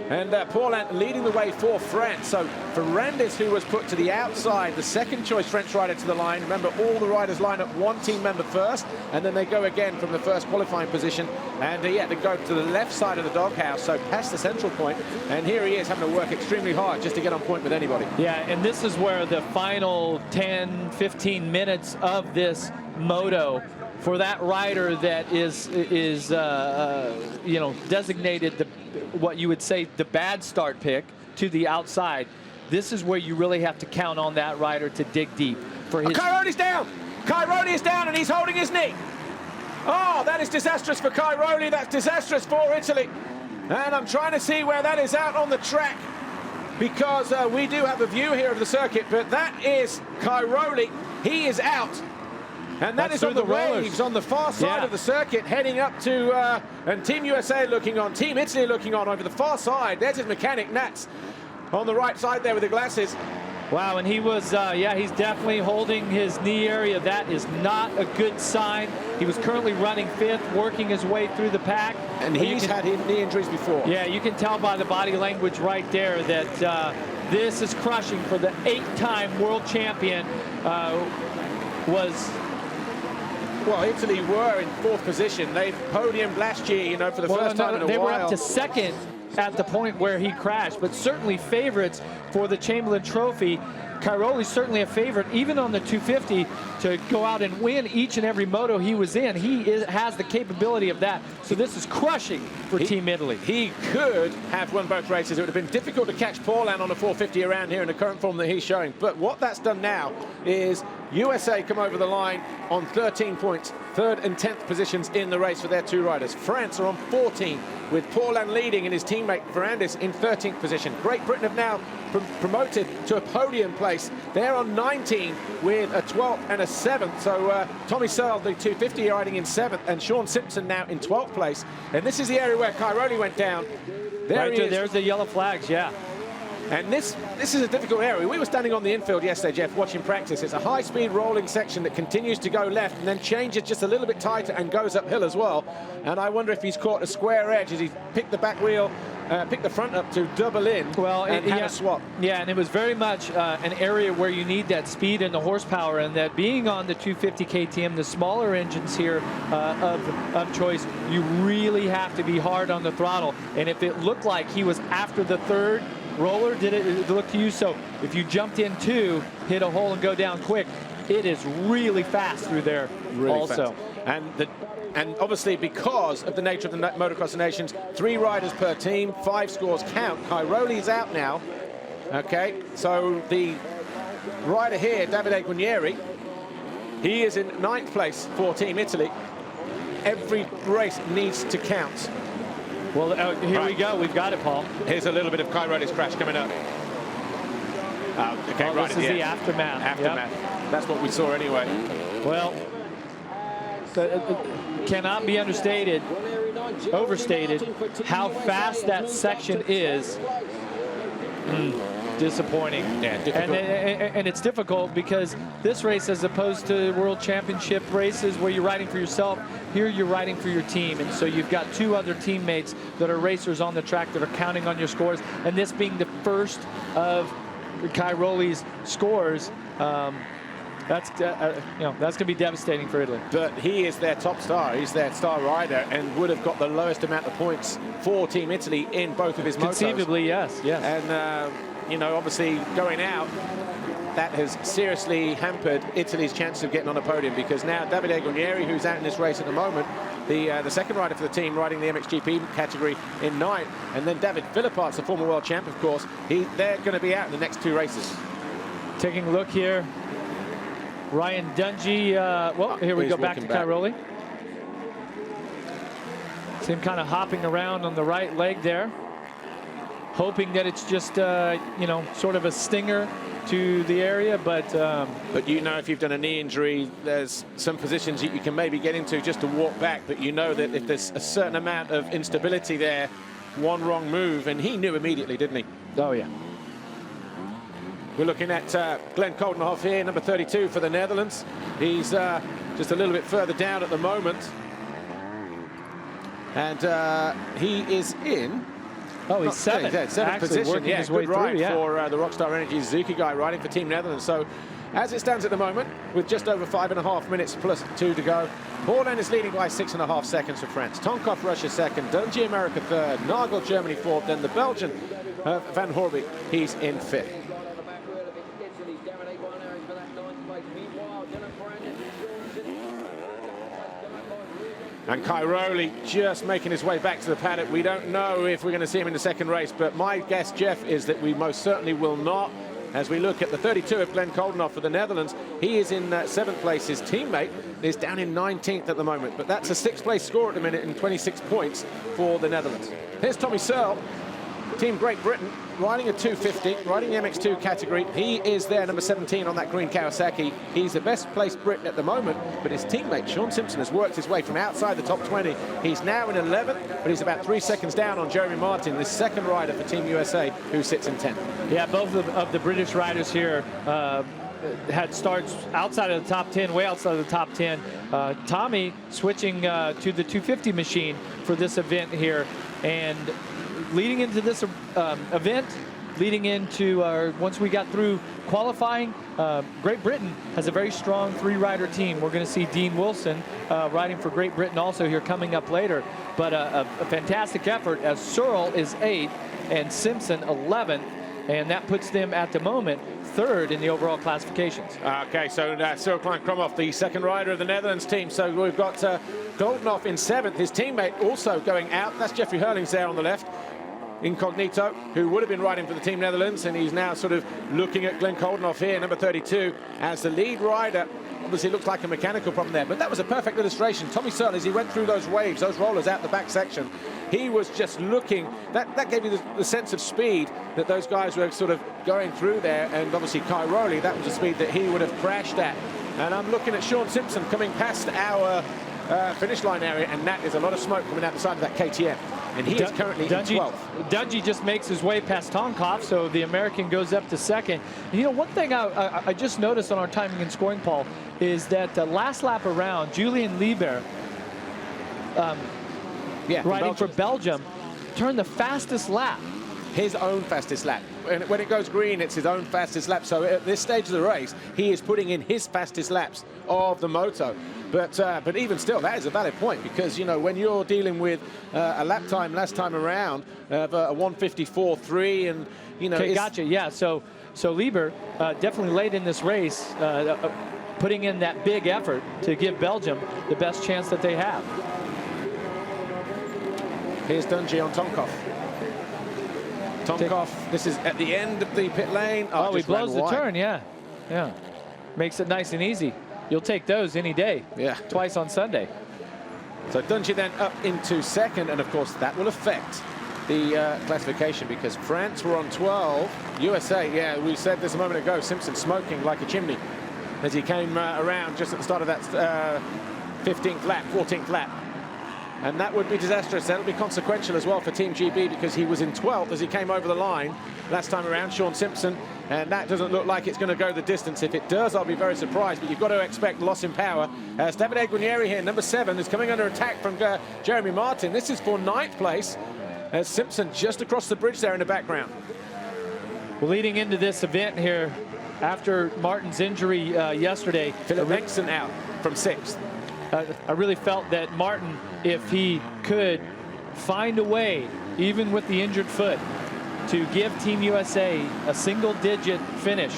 And Paulin leading the way for France. So Ferrandis, who was put to the outside, the second choice French rider to the line. Remember, all the riders line up one team member first, and then they go again from the first qualifying position. And yeah, they go to the left side of the doghouse, so past the central point. And here he is having to work extremely hard just to get on point with anybody. Yeah, and this is where the final 10, 15 minutes of this moto for that rider that is you know, designated what you would say the bad start pick to the outside. This is where you really have to count on that rider to dig deep for his. Cairoli's down. Cairoli is down, and he's holding his knee. Oh, that is disastrous for Cairoli. That's disastrous for Italy. And I'm trying to see where that is out on the track, because we do have a view here of the circuit, but that is Cairoli. He is out. And that is on the waves on the far side of the circuit, heading up to, and Team USA looking on, Team Italy looking on over the far side. There's his mechanic, Nats, on the right side there with the glasses. Wow, and he was, yeah, he's definitely holding his knee area. That is not a good sign. He was currently running 5th, working his way through the pack. And he's had knee injuries before. Yeah, you can tell by the body language right there that this is crushing for the 8-time world champion. Well, Italy were in 4th position. They podiumed last year, you know, for the first time in a while. They were up to 2nd at the point where he crashed, but certainly favorites for the Chamberlain Trophy. Cairoli's certainly a favorite, even on the 250, to go out and win each and every moto he was in. He has the capability of that. So this is crushing for Team Italy. He could have won both races. It would have been difficult to catch Paulin on a 450 around here in the current form that he's showing. But what that's done now is USA come over the line on 13 points, 3rd and 10th positions in the race for their 2 riders. France are on 14, with Paulin leading and his teammate Ferrandis in 13th position. Great Britain have now promoted to a podium place. They're on 19 with a 12th and a 7th. So Tommy Searle, the 250, riding in 7th, and Sean Simpson now in 12th place. And this is the area where Cairoli went down. There's the yellow flags, yeah. And this is a difficult area. We were standing on the infield yesterday, Jeff, watching practice. It's a high-speed rolling section that continues to go left and then changes just a little bit tighter and goes uphill as well. And I wonder if he's caught a square edge as he picked the back wheel, picked the front up to double in and had a swap. Yeah, and it was very much an area where you need that speed and the horsepower, and that being on the 250 KTM, the smaller engines here of choice, you really have to be hard on the throttle. And if it looked like he was after the 3rd roller, did it look to you? So if you jumped in 2, hit a hole and go down quick, it is really fast through there also. Fast. And obviously, because of the nature of the Motocross of Nations, 3 riders per team, 5 scores count. Cairoli's out now. Okay, so the rider here, Davide Guarnieri, he is in 9th place for Team Italy. Every race needs to count. Well, here we go. We've got it, Paul. Here's a little bit of Cairoli's crash coming up. Okay, this is the aftermath. Aftermath. Yep. That's what we saw anyway. Well, cannot be overstated how fast that section is. Disappointing. Yeah, difficult. And it's difficult because this race, as opposed to World Championship races where you're riding for yourself, here you're riding for your team. And so you've got 2 other teammates that are racers on the track that are counting on your scores. And this being the first of Cairoli's scores, that's going to be devastating for Italy. But he is their top star. He's their star rider and would have got the lowest amount of points for Team Italy in both of his motos. Conceivably, yes. And you know, obviously going out, that has seriously hampered Italy's chance of getting on a podium, because now Davide Guarnieri, who's out in this race at the moment, the second rider for the team, riding the MXGP category in 9th, and then David Philippart's the former world champ, of course. They're going to be out in the next 2 races. Taking a look here, Ryan Dungey. Well, here we go back to Cairoli. See him kind of hopping around on the right leg there, hoping that it's just, you know, sort of a stinger to the area, but you know, if you've done a knee injury, there's some positions you can maybe get into just to walk back, but you know that if there's a certain amount of instability there, one wrong move, and he knew immediately, didn't he? Oh, yeah. We're looking at Glenn Koldenhoff here, number 32 for the Netherlands. He's just a little bit further down at the moment. And he is in Oh, he's seventh. Yeah, seventh Actually position. working Yeah, his good way ride through, yeah. for the Rockstar Energy Suzuki guy riding for Team Netherlands. So as it stands at the moment, with just over 5.5 minutes plus 2 to go, Borland is leading by 6.5 seconds for France. Tonkov, Russia second. Dungey, America third. Nagel, Germany fourth. Then the Belgian Van Horby, he's in fifth. And Cairoli just making his way back to the paddock. We don't know if we're going to see him in the second race, but my guess, Jeff, is that we most certainly will not. As we look at the 32 of Glenn Koldenhoff for the Netherlands, he is in 7th place. His teammate is down in 19th at the moment, but that's a 6th place score at the minute and 26 points for the Netherlands. Here's Tommy Searle, Team Great Britain, riding a 250, riding the MX2 category. He is there, number 17 on that green Kawasaki. He's the best placed Brit at the moment, but his teammate, Sean Simpson, has worked his way from outside the top 20. He's now in 11th, but he's about 3 seconds down on Jeremy Martin, the second rider for Team USA, who sits in 10th. Yeah, both of the British riders here had starts outside of the top 10, way outside of the top 10. Tommy switching to the 250 machine for this event here, and leading into this event, leading into once we got through qualifying, Great Britain has a very strong 3-rider team. We're going to see Dean Wilson riding for Great Britain also here coming up later. But a fantastic effort as Searle is 8th and Simpson 11th, and that puts them at the moment 3rd in the overall classifications. Okay, so Cyril Klein-Kromhoff, the second rider of the Netherlands team. So we've got Koldenhoff in 7th. His teammate also going out. That's Jeffrey Hurlings there on the left. Incognito, who would have been riding for the Team Netherlands, and he's now sort of looking at Glenn Koldenhoff here, number 32, as the lead rider. Obviously, it looks like a mechanical problem there, but that was a perfect illustration. Tommy Searle, as he went through those waves, those rollers out the back section, he was just looking. That gave you the sense of speed that those guys were sort of going through there, and obviously Cairoli, that was the speed that he would have crashed at. And I'm looking at Sean Simpson coming past our finish line area, and that is a lot of smoke coming out the side of that KTM. And he is currently in 12th. Dungey just makes his way past Tonkov, so the American goes up to 2nd. And, you know, one thing I just noticed on our timing and scoring, Paul, is that the last lap around, Julian Lieber, riding for Belgium, turned the fastest lap. His own fastest lap. And when it goes green, it's his own fastest lap. So at this stage of the race, he is putting in his fastest laps of the moto. But even still, that is a valid point, because, you know, when you're dealing with a lap time last time around of a 1:54.3, and, you know... Okay, gotcha, yeah. So Lieber definitely late in this race, putting in that big effort to give Belgium the best chance that they have. Here's Dungey on Tonkov. Tonkov, this is at the end of the pit lane. Oh, he blows the turn, yeah. Yeah. Makes it nice and easy. You'll take those any day. Yeah. Twice on Sunday. So Dungey then up into 2nd, and of course that will affect the classification, because France were on 12. USA, yeah, we said this a moment ago, Simpson smoking like a chimney as he came around just at the start of that 15th lap, 14th lap. And that would be disastrous. That'll be consequential as well for Team GB, because he was in 12th as he came over the line last time around, Sean Simpson, and that doesn't look like it's going to go the distance. If it does, I'll be very surprised, but you've got to expect loss in power. Davide Guarnieri here, number 7, is coming under attack from Jeremy Martin. This is for 9th place, as Simpson just across the bridge there in the background. Well, leading into this event here, after Martin's injury yesterday, Philip Bengtson out from 6th. I really felt that Martin, if he could find a way, even with the injured foot, to give Team USA a single-digit finish,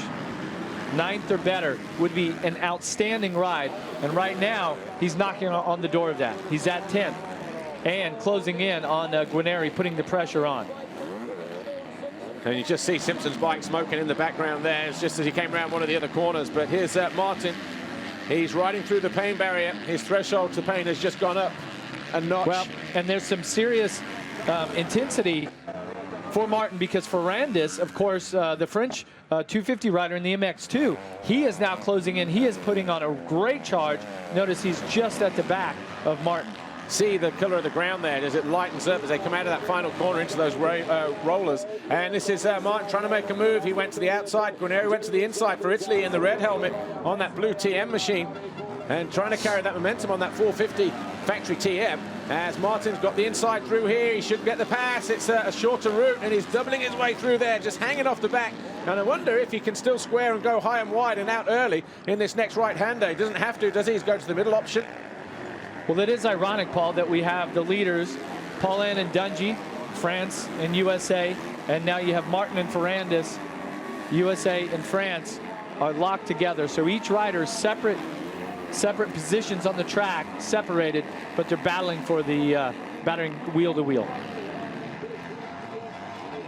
9th or better, would be an outstanding ride. And right now, he's knocking on the door of that. He's at 10th and closing in on Guarnieri, putting the pressure on. And you just see Simpson's bike smoking in the background there. It's just as he came around one of the other corners. But here's Martin. He's riding through the pain barrier. His threshold to pain has just gone up a notch. Well, and there's some serious intensity for Martin, because Ferrandis, of course, the French 250 rider in the MX2, he is now closing in. He is putting on a great charge. Notice he's just at the back of Martin. See the color of the ground there as it lightens up as they come out of that final corner into those rollers. And this is Martin trying to make a move. He went to the outside. Guarnieri went to the inside for Italy in the red helmet on that blue TM machine, and trying to carry that momentum on that 450 factory TM. as Martin's got the inside through here. He should get the pass. It's a shorter route, and he's doubling his way through there, just hanging off the back. And I wonder if he can still square and go high and wide and out early in this next right-hander. He doesn't have to, does he? He's going to the middle option. Well, it is ironic, Paul, that we have the leaders, Paulin and Dungey, France and USA, and now you have Martin and Ferrandis, USA and France, are locked together. So each rider is separate positions on the track, separated, but they're battling for the battering wheel to wheel.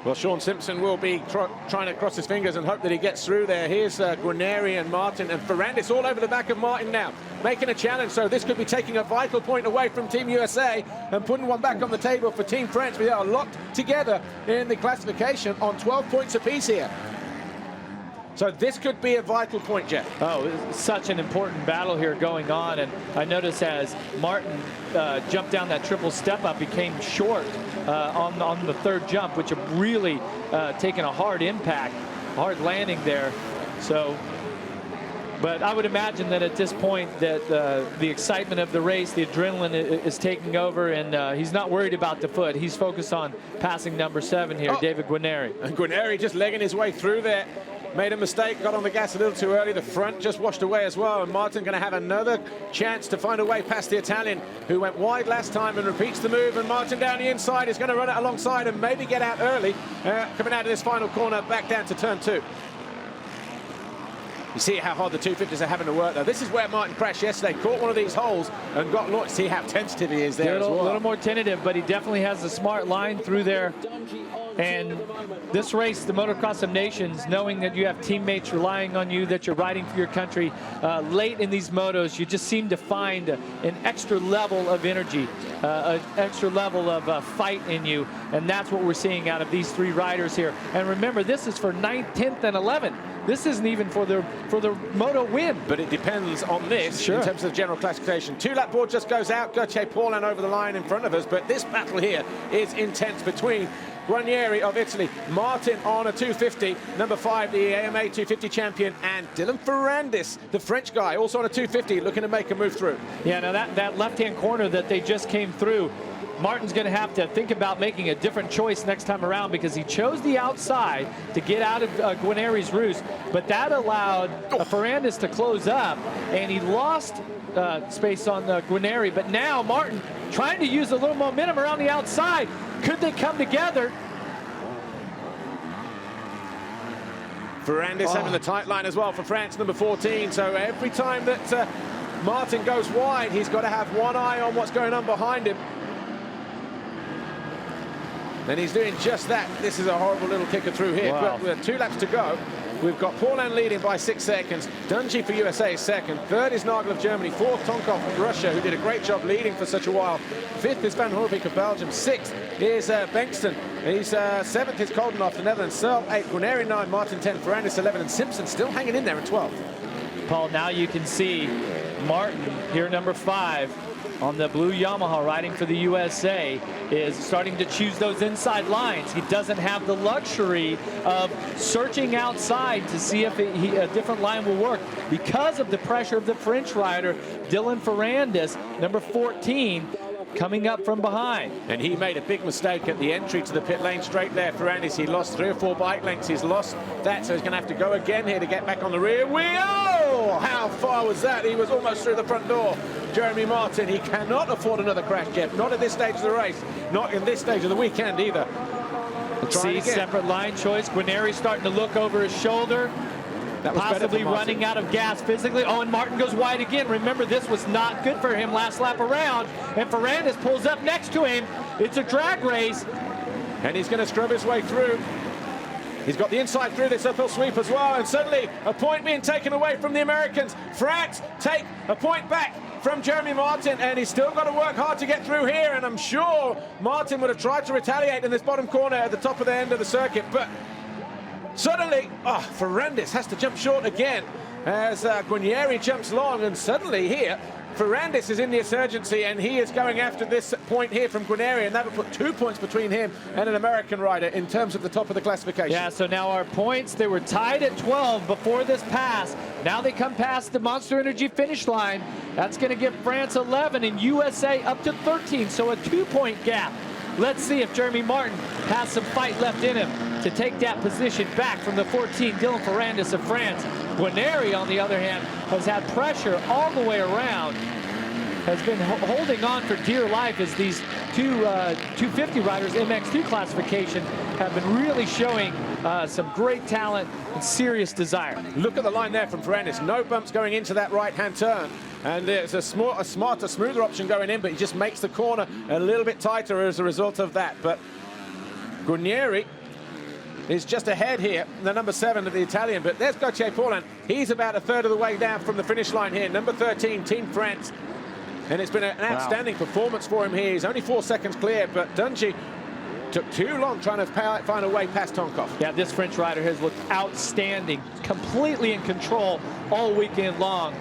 Well, Sean Simpson will be trying to cross his fingers and hope that he gets through there. Here's Guarneri and Martin and Ferrandis all over the back of Martin now, making a challenge. So this could be taking a vital point away from Team USA and putting one back on the table for Team France. We are locked together in the classification on 12 points apiece here. So this could be a vital point, Jeff. Oh, it's such an important battle here going on. And I notice as Martin jumped down that triple step up, he came short on the third jump, which have really taken a hard impact, hard landing there. So, but I would imagine that at this point that the excitement of the race, the adrenaline is taking over, and he's not worried about the foot. He's focused on passing number 7 here, David Guarneri. And Guarneri just legging his way through there. Made a mistake, got on the gas a little too early. The front just washed away as well, and Martin going to have another chance to find a way past the Italian, who went wide last time and repeats the move. And Martin down the inside is going to run it alongside and maybe get out early, coming out of this final corner back down to turn 2. You see how hard the 250s are having to work, though. This is where Martin crashed yesterday, caught one of these holes and got launched. See how tentative he is there as well. A little more tentative, but he definitely has a smart line through there. And this race, the Motocross of Nations, knowing that you have teammates relying on you, that you're riding for your country, late in these motos, you just seem to find an extra level of energy, an extra level of fight in you. And that's what we're seeing out of these 3 riders here. And remember, this is for 9th, 10th, and 11th. This isn't even for the moto win. But it depends on this in terms of the general classification. 2-lap board just goes out. Gauthier Paulin over the line in front of us. But this battle here is intense between Guarneri of Italy, Martin on a 250, number 5, the AMA 250 champion, and Dylan Ferrandis, the French guy, also on a 250, looking to make a move through. Yeah, now that left-hand corner that they just came through, Martin's going to have to think about making a different choice next time around, because he chose the outside to get out of Guarneri's roost, but that allowed Ferrandis to close up, and he lost space on Guarneri. But now Martin trying to use a little momentum around the outside. Could they come together? Ferrandis having the tight line as well for France, number 14. So every time that Martin goes wide, he's got to have one eye on what's going on behind him. And he's doing just that. This is a horrible little kicker through here. Wow. But with 2 laps to go, we've got Paulin leading by 6 seconds. Dungey for USA is 2nd. 3rd is Nagel of Germany. 4th, Tonkov of Russia, who did a great job leading for such a while. 5th is Van Hoorbeek of Belgium. 6th is Bengtson. He's 7th is Koldenhoff, the Netherlands. Searle 8, Guarneri 9, Martin 10, Ferrandis 11, and Simpson still hanging in there in 12th. Paul, now you can see Martin here, number 5. On the blue Yamaha riding for the USA, is starting to choose those inside lines. He doesn't have the luxury of searching outside to see if a different line will work because of the pressure of the French rider, Dylan Ferrandis, number 14, coming up from behind. And he made a big mistake at the entry to the pit lane straight there. Ferrandis, he lost 3 or 4 bike lengths. He's lost that, so he's going to have to go again here to get back on the rear wheel. Oh, how far was that? He was almost through the front door. Jeremy Martin, he cannot afford another crash, Jeff. Not at this stage of the race. Not in this stage of the weekend either. See, separate line choice. Guarneri starting to look over his shoulder. That was possibly running out of gas physically. Oh, and Martin goes wide again. Remember, this was not good for him last lap around. And Ferrandis pulls up next to him. It's a drag race. And he's going to scrub his way through. He's got the inside through this uphill sweep as well. And suddenly, a point being taken away from the Americans. France take a point back from Jeremy Martin, and he's still got to work hard to get through here. And I'm sure Martin would have tried to retaliate in this bottom corner at the top of the end of the circuit, but Suddenly, Ferrandis has to jump short again as Guarnieri jumps long, and suddenly here, Ferrandis is in the insurgency, and he is going after this point here from Guarnieri, and that will put 2 points between him and an American rider in terms of the top of the classification. Yeah, so now our points, they were tied at 12 before this pass. Now they come past the Monster Energy finish line. That's going to give France 11 and USA up to 13, so a 2-point gap. Let's see if Jeremy Martin has some fight left in him to take that position back from the 14, Dylan Ferrandis of France. Guarnieri, on the other hand, has had pressure all the way around, has been holding on for dear life as these two 250 riders, MX2 classification, have been really showing some great talent and serious desire. Look at the line there from Ferrandis. No bumps going into that right-hand turn. And there's a smarter, smoother option going in, but he just makes the corner a little bit tighter as a result of that. But Guarnieri is just ahead here, the number 7 of the Italian. But there's Gauthier Paulin. He's about a third of the way down from the finish line here. Number 13, Team France. And it's been an outstanding performance for him here. He's only 4 seconds clear, but Dungey took too long trying to find a way past Tonkov. Yeah, this French rider has looked outstanding, completely in control all weekend long.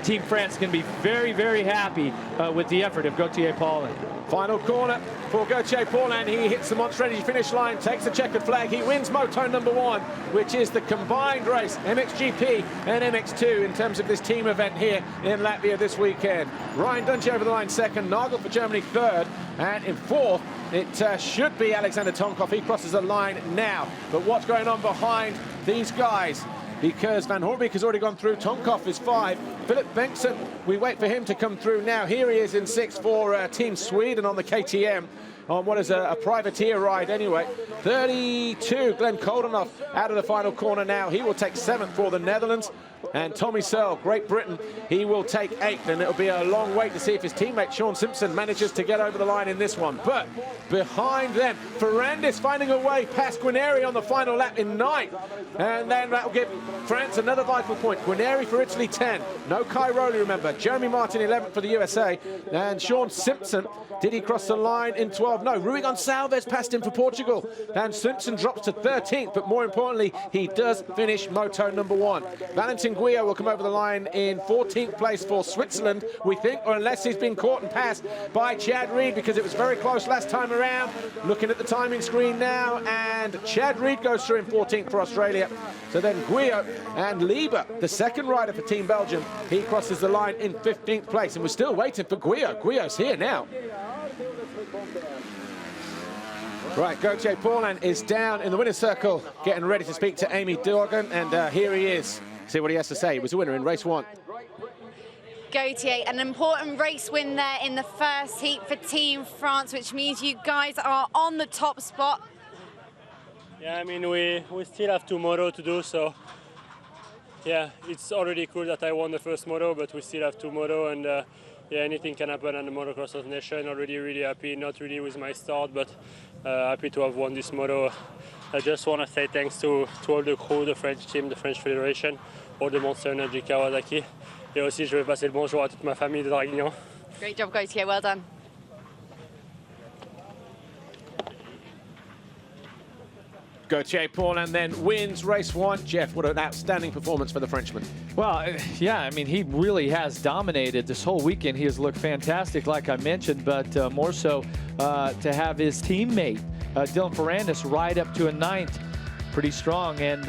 Team France can be very, very happy with the effort of Gauthier Paulin. Final corner for Gauthier Paulin. He hits the Monster Energy finish line, takes the checkered flag. He wins Moto number 1, which is the combined race, MXGP and MX2, in terms of this team event here in Latvia this weekend. Ryan Dungey over the line second, Nagel for Germany third, and in fourth, it should be Alexander Tonkov. He crosses the line now. But what's going on behind these guys? Because Van Hoorbeek has already gone through. Tonkov is 5. Philip Bengtsson, we wait for him to come through now. Here he is in 6 for Team Sweden on the KTM, on what is a privateer ride anyway. 32, Glenn Koldenhoff out of the final corner now. He will take 7th for the Netherlands. And Tommy Searle, Great Britain, he will take 8th, and it'll be a long wait to see if his teammate Sean Simpson manages to get over the line in this one. But behind them, Ferrandis finding a way past Guarnieri on the final lap in 9th, and then that will give France another vital point. Guarnieri for Italy 10, no Cairoli, remember. Jeremy Martin 11th for the USA, and Sean Simpson, did he cross the line in 12? No, Rui Gonçalves passed him for Portugal, and Simpson drops to 13th, but more importantly, he does finish Moto number 1. Valentin Guillot will come over the line in 14th place for Switzerland, we think, or unless he's been caught and passed by Chad Reed, because it was very close last time around. Looking at the timing screen now, and Chad Reed goes through in 14th for Australia. So then Guillot and Lieber, the second rider for Team Belgium, he crosses the line in 15th place, and we're still waiting for Guillot. Guillot's here now. Right, Gauthier Paulin is down in the winner's circle, getting ready to speak to Amy Dorgan, and here he is. See what he has to say. He was a winner in race 1. Gauthier, an important race win there in the first heat for Team France, which means you guys are on the top spot. Yeah, I mean, we still have 2 motos to do, so yeah, it's already cool that I won the first moto, but we still have 2 motos, and yeah, anything can happen on the Motocross of Nations. Already really happy, not really with my start, but happy to have won this moto. I just want to say thanks to all the crew, the French team, the French Federation, all the Monster Energy Kawasaki. Et aussi, je vais passer le bonjour à toute ma famille de Draguignan. Great job, Gauthier, well done. Gauthier Paulin then wins race 1. Jeff, what an outstanding performance for the Frenchman. Well, yeah, I mean, he really has dominated this whole weekend. He has looked fantastic, like I mentioned, but more so to have his teammate, Dylan Ferrandis, ride up to a 9th. Pretty strong, and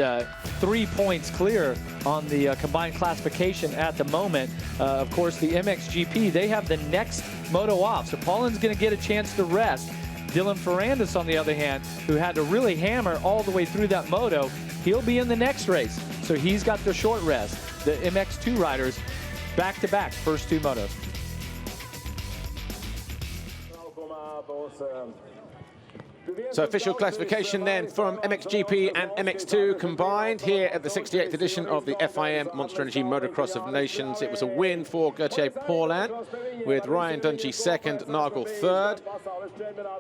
3 points clear on the combined classification at the moment. Of course, the MXGP, they have the next moto off, so Paulin's going to get a chance to rest. Dylan Ferrandis, on the other hand, who had to really hammer all the way through that moto, he'll be in the next race. So he's got the short rest. The MX2 riders back-to-back, first 2 motos. So official classification then from MXGP and MX2 combined here at the 68th edition of the FIM Monster Energy Motocross of Nations. It was a win for Gauthier Paulin, with Ryan Dungey 2nd, Nagel 3rd.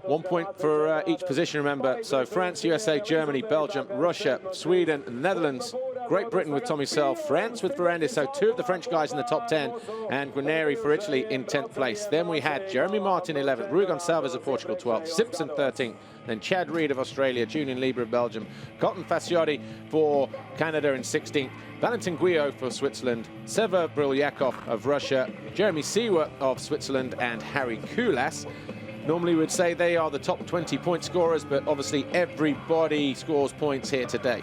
1 point for each position, remember. So France, USA, Germany, Belgium, Russia, Sweden, Netherlands, Great Britain with Tommy Searle, France with Ferrandis, so 2 of the French guys in the top 10, and Guarneri for Italy in 10th place. Then we had Jeremy Martin 11th, Rui Gonçalves of Portugal 12th, Simpson 13th, then Chad Reed of Australia, Julian Lieber of Belgium, Cotton Fasciotti for Canada in 16th, Valentin Guyot for Switzerland, Sever Brilyakov of Russia, Jeremy Siwa of Switzerland, and Harry Kulas. Normally we'd say they are the top 20 point scorers, but obviously everybody scores points here today.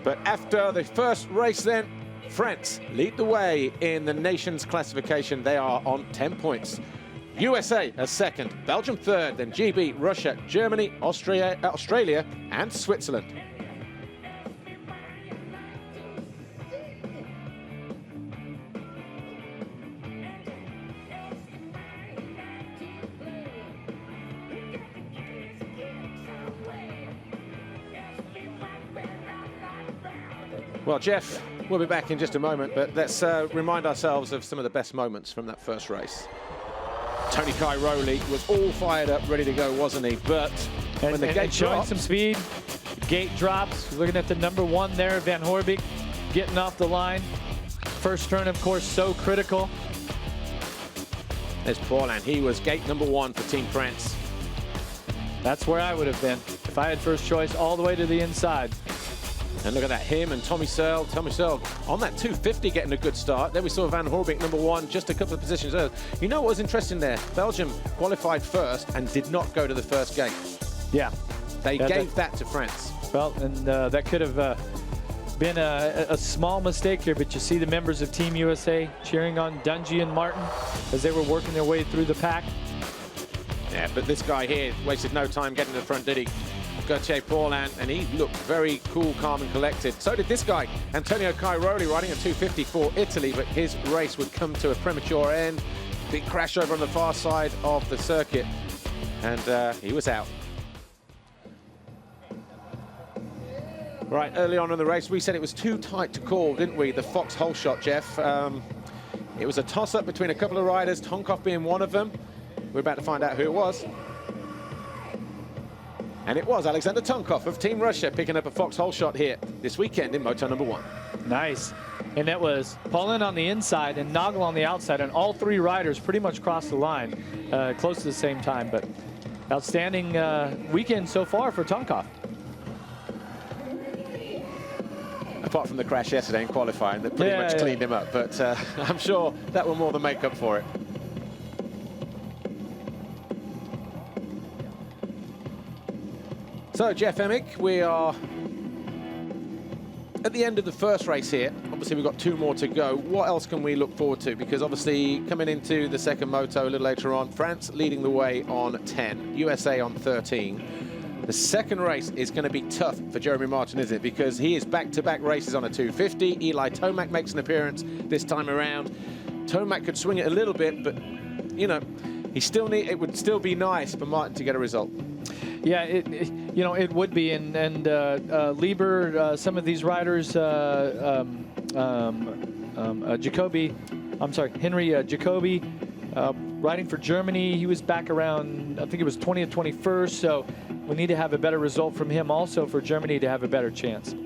But after the first race then, France lead the way in the nations classification. They are on 10 points. USA as second, Belgium third, then GB, Russia, Germany, Australia, and Switzerland. Well, Jeff, we'll be back in just a moment, but let's remind ourselves of some of the best moments from that first race. Tony Cairoli was all fired up, ready to go, wasn't he? But when the gate showing drops, some speed, gate drops. Looking at the number 1 there, Van Hoorbeek, getting off the line. First turn, of course, so critical. There's Paulin. He was gate number 1 for Team France. That's where I would have been if I had first choice all the way to the inside. And look at that, him and Tommy Searle. Tommy Searle on that 250 getting a good start. Then we saw Van Hoorbeek number 1, just a couple of positions earlier. You know what was interesting there? Belgium qualified first and did not go to the first gate. Yeah. They gave that to France. Well, and that could have been a small mistake here, but you see the members of Team USA cheering on Dungey and Martin as they were working their way through the pack. Yeah, but this guy here wasted no time getting to the front, did he? Gauthier Paulin, and he looked very cool, calm and collected. So did this guy, Antonio Cairoli, riding a 250 for Italy, but his race would come to a premature end. Big crash over on the far side of the circuit, and he was out. Right, early on in the race, we said it was too tight to call, didn't we? The Fox hole shot, Jeff. It was a toss-up between a couple of riders, Tonkov being one of them. We're about to find out who it was. And it was Alexander Tonkov of Team Russia picking up a Fox hole shot here this weekend in Moto number 1. Nice. And it was Paulin on the inside and Nagel on the outside, and all 3 riders pretty much crossed the line close to the same time. But outstanding weekend so far for Tonkov. Apart from the crash yesterday in qualifying that pretty much cleaned him up, but I'm sure that will more than make up for it. So, Jeff Emmick, we are at the end of the first race here. Obviously, we've got 2 more to go. What else can we look forward to? Because obviously, coming into the second moto a little later on, France leading the way on 10, USA on 13. The second race is going to be tough for Jeremy Martin, isn't it? Because he is back-to-back races on a 250. Eli Tomac makes an appearance this time around. Tomac could swing it a little bit, but, you know, it would still be nice for Martin to get a result. Yeah, you know, it would be, and Lieber, some of these riders, Jacoby, I'm sorry, Henry Jacoby, riding for Germany, he was back around, I think it was 20th, 21st, so we need to have a better result from him also for Germany to have a better chance.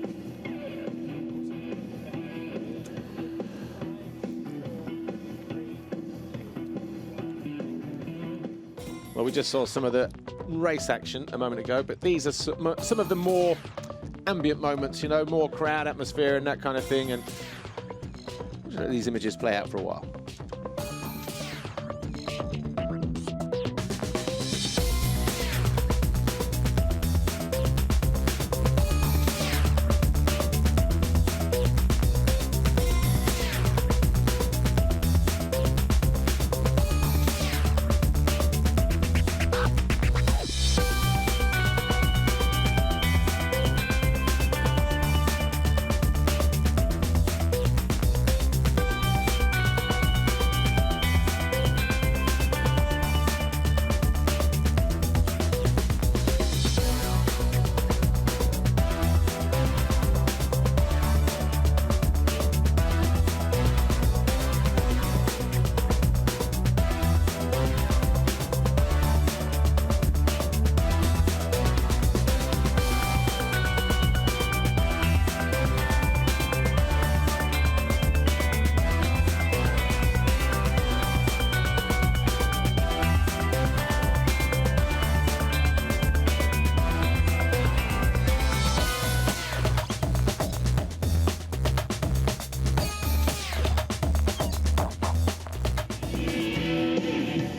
Well, we just saw some of the race action a moment ago, but these are some of the more ambient moments, you know, more crowd atmosphere and that kind of thing, and we'll let these images play out for a while.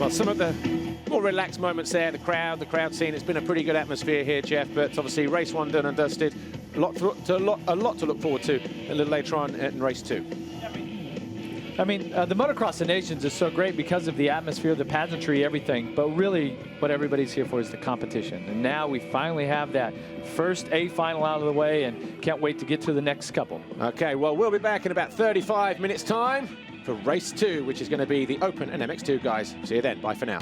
Well, some of the more relaxed moments there, the crowd scene. It's been a pretty good atmosphere here, Jeff, but obviously race 1 done and dusted. A lot to look forward to a little later on in race 2. I mean, the Motocross of Nations is so great because of the atmosphere, the pageantry, everything. But really, what everybody's here for is the competition. And now we finally have that first A final out of the way, and can't wait to get to the next couple. Okay, well, we'll be back in about 35 minutes' time for race 2, which is going to be the Open and MX2, guys. See you then. Bye for now.